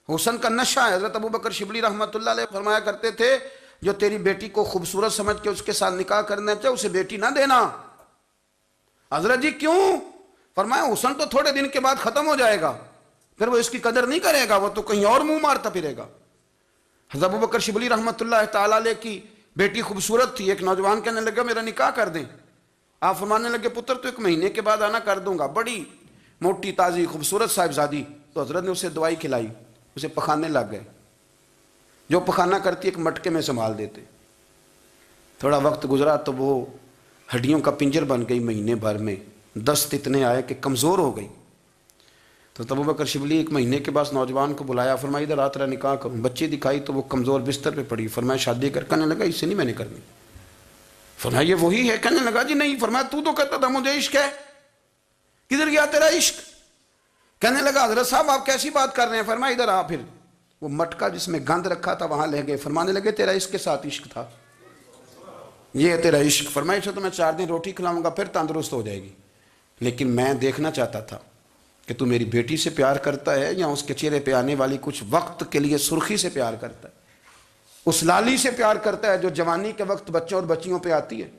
حسن کا نشہ ہے۔ حضرت ابو بکر شبلی رحمۃ اللہ علیہ فرمایا کرتے تھے جو تیری بیٹی کو خوبصورت سمجھ کے اس کے ساتھ نکاح کرنا چاہے اسے بیٹی نہ دینا۔ حضرت جی کیوں؟ فرمایا حسن تو تھوڑے دن کے بعد ختم ہو جائے گا، پھر وہ اس کی قدر نہیں کرے گا، وہ تو کہیں اور منہ مارتا پھرے گا۔ حضرت ابو بکر شبلی رحمۃ اللہ تعالیٰ علیہ کی بیٹی خوبصورت تھی، ایک نوجوان کہنے لگا میرا نکاح کر دیں۔ آپ فرمانے لگے پتر تو 1 مہینے کے بعد آنا، کر دوں گا۔ بڑی موٹی تازی خوبصورت صاحبزادی، تو حضرت نے اسے دوائی کھلائی، اسے پخانے لگ گئے۔ جو پخانہ کرتی ایک مٹکے میں سنبھال دیتے۔ تھوڑا وقت گزرا تو وہ ہڈیوں کا پنجر بن گئی، مہینے بھر میں دست اتنے آئے کہ کمزور ہو گئی۔ تو ابو بکر شبلی 1 مہینے کے بعد نوجوان کو بلایا، فرمایا ادھر آ تیرا نکاح کروں۔ بچی دکھائی تو وہ کمزور بستر پہ پڑی۔ فرمایا شادی کرنے لگا اس سے نہیں میں نے کرنی۔ فرمایا یہ وہی ہے؟ کہنے لگا جی نہیں۔ فرمایا تو کہتا تھا مجھے عشق ہے، کدھر گیا تیرا عشق؟ کہنے لگا حضرت صاحب آپ کیسی بات کر رہے ہیں؟ فرمایا ادھر آ۔ پھر وہ مٹکا جس میں گند رکھا تھا وہاں لے گئے۔ فرمانے لگے تیرا اس کے ساتھ عشق تھا، یہ ہے تیرا عشق۔ فرمایا اسے تو میں 4 دن روٹی کھلاؤں گا پھر تندرست ہو جائے گی، لیکن میں دیکھنا چاہتا تھا کہ تو میری بیٹی سے پیار کرتا ہے یا اس کے چہرے پہ آنے والی کچھ وقت کے لیے سرخی سے پیار کرتا ہے، اس لالی سے پیار کرتا ہے جو جوانی کے وقت بچوں اور بچیوں پہ آتی ہے۔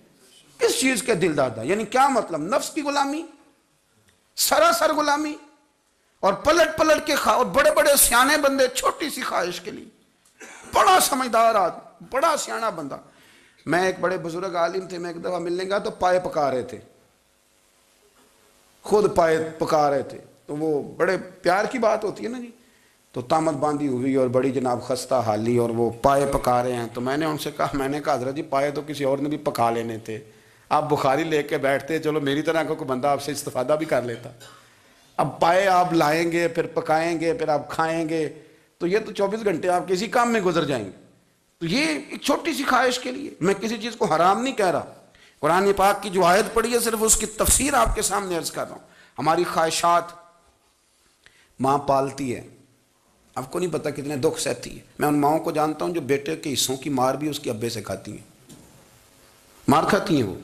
کس چیز کے دل دادا؟ یعنی کیا مطلب؟ نفس کی غلامی، سراسر غلامی، اور پلٹ پلٹ کے اور بڑے بڑے سیانے بندے چھوٹی سی خواہش کے لیے۔ بڑا سمجھدار آدمی، بڑا سیانا بندہ۔ میں ایک بڑے بزرگ عالم تھے، میں ایک دفعہ ملنے گا تو پائے پکا رہے تھے، خود پائے پکا رہے تھے۔ تو وہ بڑے پیار کی بات ہوتی ہے نا جی، تو تامت باندھی ہوئی اور بڑی جناب خستہ حالی، اور وہ پائے پکا رہے ہیں۔ تو میں نے ان سے کہا، میں نے کہا حضرت جی پائے تو کسی اور نے بھی پکا لینے تھے، آپ بخاری لے کے بیٹھتے، چلو میری طرح کا کوئی بندہ آپ سے استفادہ بھی کر لیتا۔ اب پائے آپ لائیں گے، پھر پکائیں گے، پھر آپ کھائیں گے، تو یہ تو 24 گھنٹے آپ کسی کام میں گزر جائیں گے۔ تو یہ ایک چھوٹی سی خواہش کے لیے، میں کسی چیز کو حرام نہیں کہہ رہا، قرآن پاک کی جو آیت پڑھی ہے صرف اس کی تفسیر آپ کے سامنے عرض کر رہا ہوں۔ ہماری خواہشات ماں پالتی ہے، آپ کو نہیں پتہ کتنے دکھ سہتی ہے۔ میں ان ماؤں کو جانتا ہوں جو بیٹے کے حصوں کی مار بھی اس کے ابے سے کھاتی ہیں، مار کھاتی ہیں وہ۔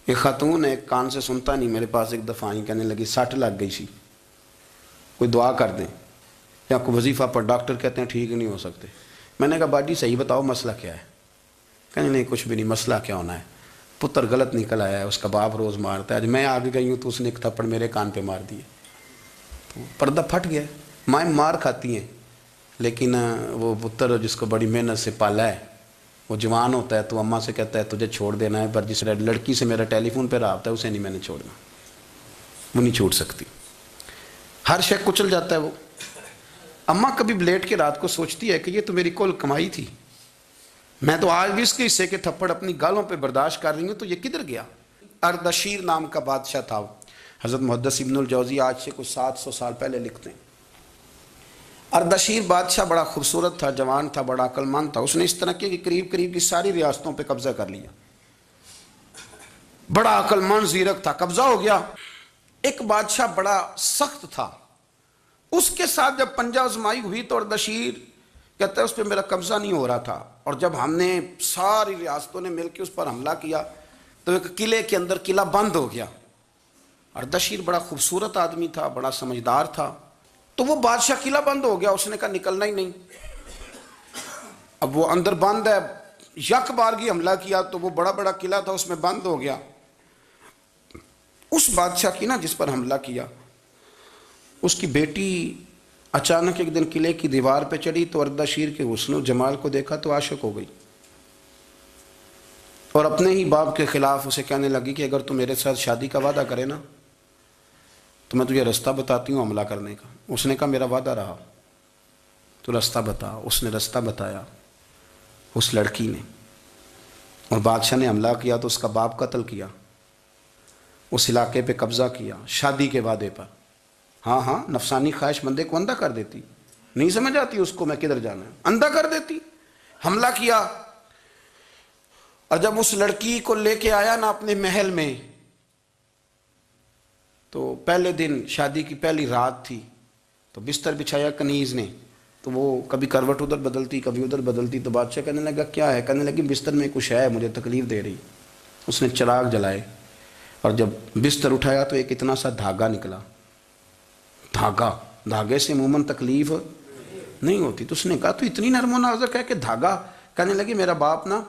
ایک خاتون ہے، ایک کان سے سنتا نہیں، میرے پاس ایک دفعہ آئی، کہنے لگی 60 لگ گئی سی، کوئی دعا کر دیں یا کوئی وظیفہ پر، ڈاکٹر کہتے ہیں ٹھیک نہیں ہو سکتے۔ میں نے کہا باجی صحیح بتاؤ مسئلہ کیا ہے؟ کہنے نہیں کچھ بھی نہیں، مسئلہ کیا ہونا ہے، پتر غلط نکل آیا ہے، اس کا باپ روز مارتا ہے، آج میں آگے گئی ہوں تو اس نے ایک تھپڑ میرے کان پہ مار دیے، تو پردہ پھٹ گیا۔ مائیں مار کھاتی ہیں، لیکن وہ پتر جس کو بڑی محنت سے پالا ہے وہ جوان ہوتا ہے تو اماں سے کہتا ہے تجھے چھوڑ دینا ہے، پر جس لڑکی سے میرا ٹیلی فون پہ رابطہ ہے اسے نہیں میں نے چھوڑنا، وہ نہیں چھوڑ سکتی۔ ہر شے کچل جاتا ہے وہ۔ اماں کبھی لیٹ کے رات کو سوچتی ہے کہ یہ تو میری کل کمائی تھی، میں تو آج بھی اس کے حصے کے تھپڑ اپنی گالوں پہ برداشت کر رہی ہوں، تو یہ کدھر گیا؟ اردشیر نام کا بادشاہ تھا، حضرت محدث ابن الجوزی آج سے کچھ 700 سال پہلے لکھتے ہیں۔ اردشیر بادشاہ بڑا خوبصورت تھا، جوان تھا، بڑا عقل مند تھا۔ اس نے اس طرح کی قریب کی ساری ریاستوں پہ قبضہ کر لیا، بڑا عقل مند زیرک تھا، قبضہ ہو گیا۔ ایک بادشاہ بڑا سخت تھا، اس کے ساتھ جب پنجہ آزمائی ہوئی تو اردشیر کہتا ہے اس پہ میرا قبضہ نہیں ہو رہا تھا، اور جب ہم نے ساری ریاستوں نے مل کے اس پر حملہ کیا تو ایک قلعے کے اندر قلعہ بند ہو گیا۔ اردشیر بڑا خوبصورت آدمی تھا، بڑا سمجھدار تھا، تو وہ بادشاہ قلعہ بند ہو گیا، اس نے کہا نکلنا ہی نہیں۔ اب وہ اندر بند ہے، یک بارگی حملہ کیا تو وہ بڑا قلعہ تھا اس میں بند ہو گیا۔ اس بادشاہ کی نا جس پر حملہ کیا، اس کی بیٹی اچانک ایک دن قلعے کی دیوار پہ چڑھی تو اردشیر کے حسن و جمال کو دیکھا تو عاشق ہو گئی، اور اپنے ہی باپ کے خلاف اسے کہنے لگی کہ اگر تو میرے ساتھ شادی کا وعدہ کرے نا تو میں تجھے رستہ بتاتی ہوں حملہ کرنے کا۔ اس نے کہا میرا وعدہ رہا، تو رستہ بتا۔ اس نے رستہ بتایا اس لڑکی نے، اور بادشاہ نے حملہ کیا تو اس کا باپ قتل کیا، اس علاقے پہ قبضہ کیا شادی کے وعدے پر۔ ہاں نفسانی خواہش بندے کو اندھا کر دیتی، نہیں سمجھ آتی اس کو میں کدھر جانا ہے، اندھا کر دیتی۔ حملہ کیا، اور جب اس لڑکی کو لے کے آیا نا اپنے محل میں، تو پہلے دن شادی کی پہلی رات تھی، تو بستر بچھایا کنیز نے، تو وہ کبھی کروٹ ادھر بدلتی کبھی ادھر بدلتی، تو بادشاہ کہنے لگا کیا ہے؟ کہنے لگی بستر میں کچھ ہے مجھے تکلیف دے رہی۔ اس نے چراغ جلائے اور جب بستر اٹھایا تو ایک اتنا سا دھاگا نکلا۔ دھاگے سے عموماً تکلیف نہیں ہوتی. تو اس نے کہا تو اتنی نرم و نازک ہے کہ دھاگا. کہنے لگی میرا باپ نا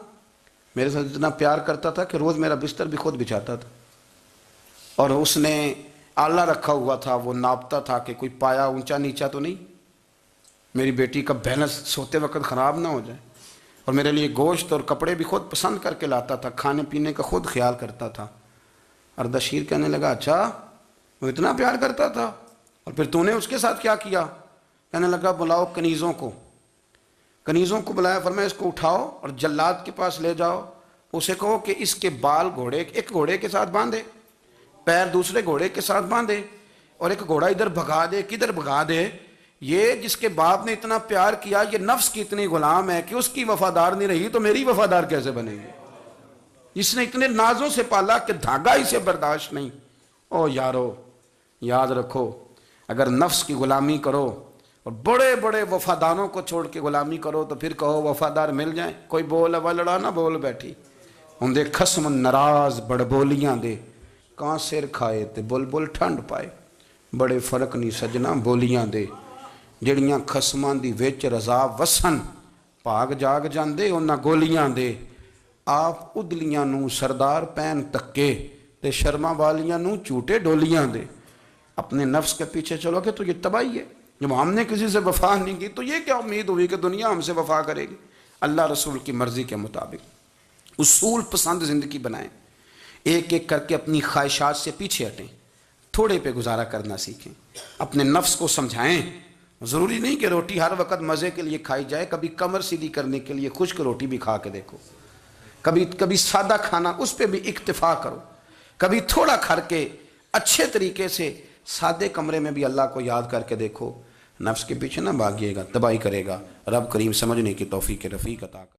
میرے ساتھ اتنا پیار کرتا تھا کہ روز میرا بستر بھی خود بچھاتا تھا, اور اس نے آلہ رکھا ہوا تھا, وہ ناپتا تھا کہ کوئی پایا اونچا نیچا تو نہیں, میری بیٹی کا بیلنس سوتے وقت خراب نہ ہو جائے, اور میرے لیے گوشت اور کپڑے بھی خود پسند کر کے لاتا تھا, کھانے پینے کا خود خیال کرتا تھا. اردشیر کہنے لگا اچھا وہ اتنا پیار کرتا تھا, اور پھر تو نے اس کے ساتھ کیا کیا؟ کہنے لگا بلاؤ کنیزوں کو. کنیزوں کو بلایا, فرمایا اس کو اٹھاؤ اور جلاد کے پاس لے جاؤ, اسے کہو کہ اس کے بال ایک گھوڑے کے ساتھ باندھے, پیر دوسرے گھوڑے کے ساتھ باندھے, اور ایک گھوڑا ادھر بھگا دے, کدھر بھگا دے. یہ جس کے باپ نے اتنا پیار کیا, یہ نفس کی اتنی غلام ہے کہ اس کی وفادار نہیں رہی تو میری وفادار کیسے بنے گی؟ جس نے اتنے نازوں سے پالا کہ دھاگا اسے برداشت نہیں. او یارو یاد رکھو, اگر نفس کی غلامی کرو اور بڑے بڑے وفاداروں کو چھوڑ کے غلامی کرو تو پھر کہو وفادار مل جائیں. کوئی بول اول لڑا نہ بول بیٹھی ہوں دے خسم ناراض بڑ بولیاں دے, کہاں سر کھائے تے بل بل ٹھنڈ پائے. بڑے فرق نہیں سجنا بولیاں دے, جڑیاں خسماں دی وچ رضا وسن پاگ جاگ جاندے انہاں گولیاں دے. آپ ادلیاں نو سردار پین تکے تے شرما والیاں نو چوٹے ڈولیاں دے. اپنے نفس کے پیچھے چلو گے تو یہ تباہی ہے. جب ہم نے کسی سے وفا نہیں کی تو یہ کیا امید ہوئی کہ دنیا ہم سے وفا کرے گی؟ اللہ رسول کی مرضی کے مطابق اصول پسند زندگی بنائیں, ایک ایک کر کے اپنی خواہشات سے پیچھے ہٹیں, تھوڑے پہ گزارا کرنا سیکھیں, اپنے نفس کو سمجھائیں. ضروری نہیں کہ روٹی ہر وقت مزے کے لیے کھائی جائے, کبھی کمر سیدھی کرنے کے لیے خشک روٹی بھی کھا کے دیکھو, کبھی سادہ کھانا اس پہ بھی اکتفا کرو, کبھی تھوڑا کھر کے اچھے طریقے سے سادے کمرے میں بھی اللہ کو یاد کر کے دیکھو. نفس کے پیچھے نہ بھاگیے گا, تباہی کرے گا. رب کریم سمجھنے کی توفیق رفیق عطا کرے.